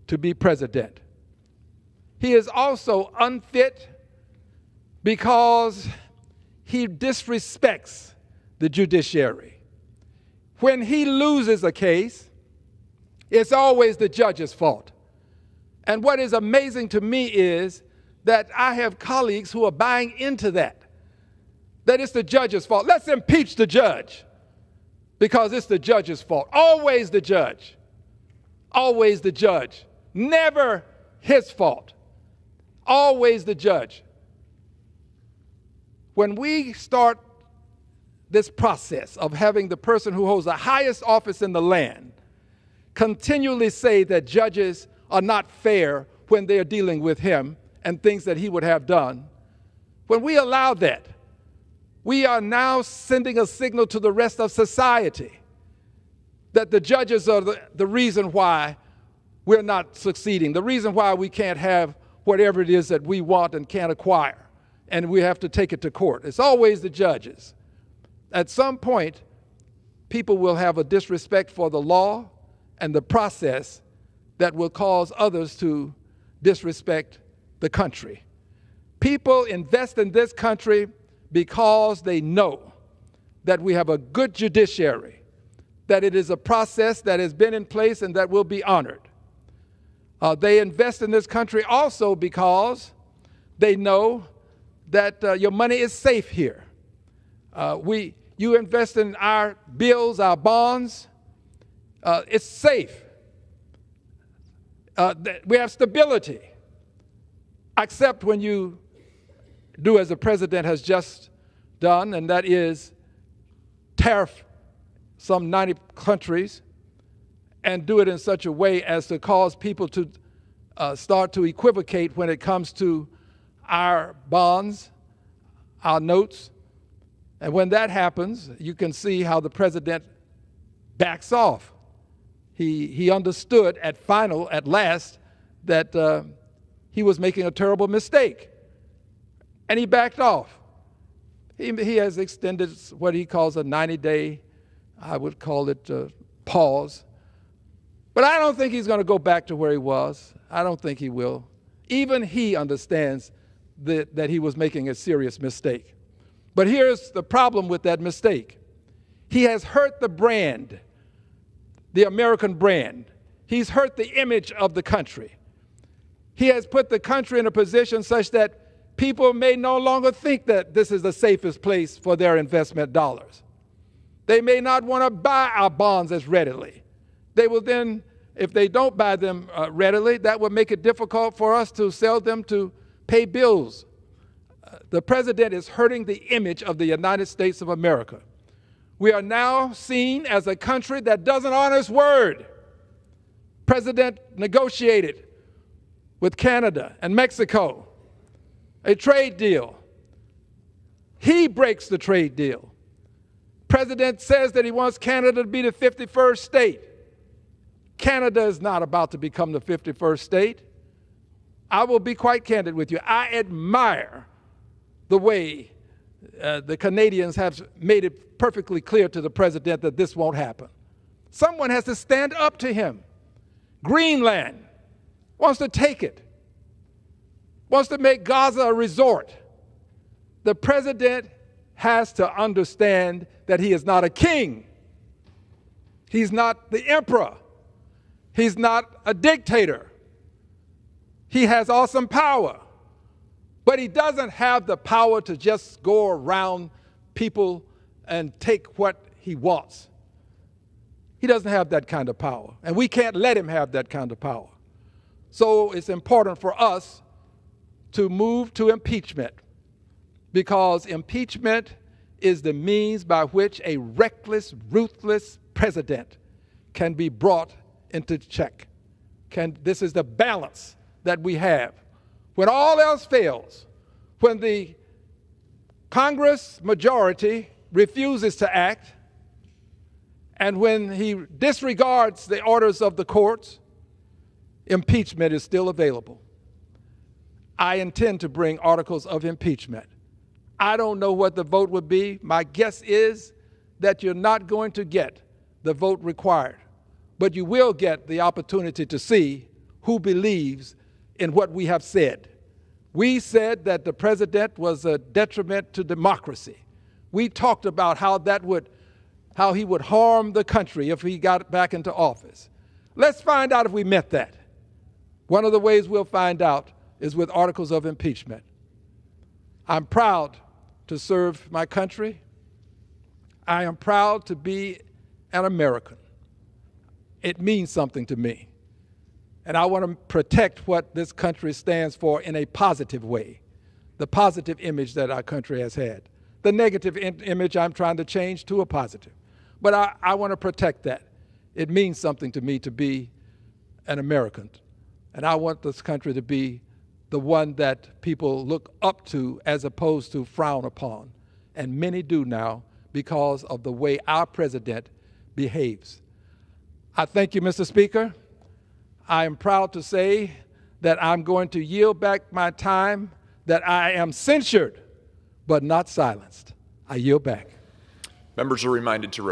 to be president. He is also unfit because he disrespects the judiciary. When he loses a case, it's always the judge's fault. And what is amazing to me is that I have colleagues who are buying into that it's the judge's fault. Let's impeach the judge because it's the judge's fault. Always the judge. Always the judge. Never his fault. Always the judge. When we start this process of having the person who holds the highest office in the land continually say that judges are not fair when they are dealing with him and things that he would have done, when we allow that, we are now sending a signal to the rest of society that the judges are the reason why we're not succeeding, the reason why we can't have whatever it is that we want and can't acquire, and we have to take it to court. It's always the judges. At some point, people will have a disrespect for the law and the process that will cause others to disrespect the country. People invest in this country because they know that we have a good judiciary, that it is a process that has been in place and that will be honored. They invest in this country also because they know that your money is safe here. You invest in our bills, our bonds, it's safe. We have stability, except when you do as the president has just done, and that is tariff some 90 countries and do it in such a way as to cause people to start to equivocate when it comes to our bonds, our notes. And when that happens, you can see how the president backs off. He understood at last that he was making a terrible mistake. And he backed off. He has extended what he calls a 90-day, I would call it pause. But I don't think he's going to go back to where he was. I don't think he will. Even he understands that he was making a serious mistake. But here's the problem with that mistake. He has hurt the brand, the American brand. He's hurt the image of the country. He has put the country in a position such that people may no longer think that this is the safest place for their investment dollars. They may not want to buy our bonds as readily. They will then, if they don't buy them readily, that will make it difficult for us to sell them to pay bills. The president is hurting the image of the United States of America. We are now seen as a country that doesn't honor its word. President negotiated with Canada and Mexico a trade deal. He breaks the trade deal. President says that he wants Canada to be the 51st state. Canada is not about to become the 51st state. I will be quite candid with you. I admire the way the Canadians have made it perfectly clear to the president that this won't happen. Someone has to stand up to him. Greenland wants to take it, wants to make Gaza a resort. The president has to understand that he is not a king. He's not the emperor. He's not a dictator. He has awesome power, but he doesn't have the power to just go around people and take what he wants. He doesn't have that kind of power, and we can't let him have that kind of power. So it's important for us to move to impeachment, because impeachment is the means by which a reckless, ruthless president can be brought into check. This is the balance that we have. When all else fails, when the Congress majority refuses to act, and when he disregards the orders of the courts, impeachment is still available. I intend to bring articles of impeachment. I don't know what the vote would be. My guess is that you're not going to get the vote required, but you will get the opportunity to see who believes in what we have said. We said that the president was a detriment to democracy. We talked about how he would harm the country if he got back into office. Let's find out if we meant that. One of the ways we'll find out is with articles of impeachment. I'm proud to serve my country. I am proud to be an American. It means something to me. And I want to protect what this country stands for in a positive way, the positive image that our country has had. The negative image I'm trying to change to a positive. But I want to protect that. It means something to me to be an American. And I want this country to be the one that people look up to as opposed to frown upon. And many do now because of the way our president behaves. I thank you, Mr. Speaker. I am proud to say that I'm going to yield back my time, that I am censured, but not silenced. I yield back. Members are reminded to